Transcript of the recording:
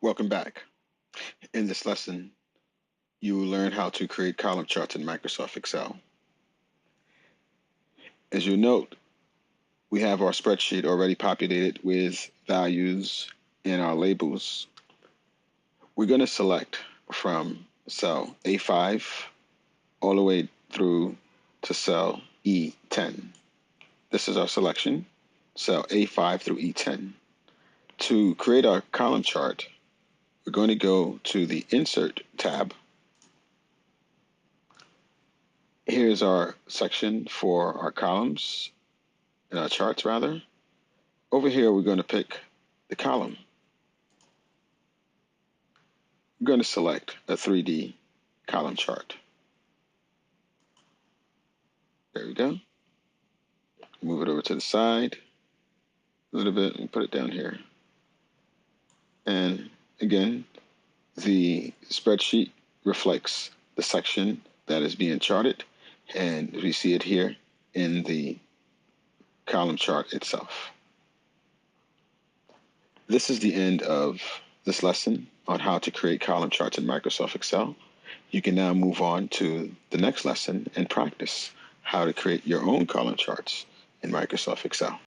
Welcome back. In this lesson, you will learn how to create column charts in Microsoft Excel. As you note, we have our spreadsheet already populated with values and our labels. We're going to select from cell A5 all the way through to cell E10. This is our selection, cell A5 through E10. To create our column chart, we're going to go to the Insert tab. Here's our section for our columns, and our charts rather. Over here, we're going to pick the column. I'm going to select a 3D column chart. There we go. Move it over to the side a little bit and put it down here. And again, the spreadsheet reflects the section that is being charted, and we see it here in the column chart itself. This is the end of this lesson on how to create column charts in Microsoft Excel. You can now move on to the next lesson and practice how to create your own column charts in Microsoft Excel.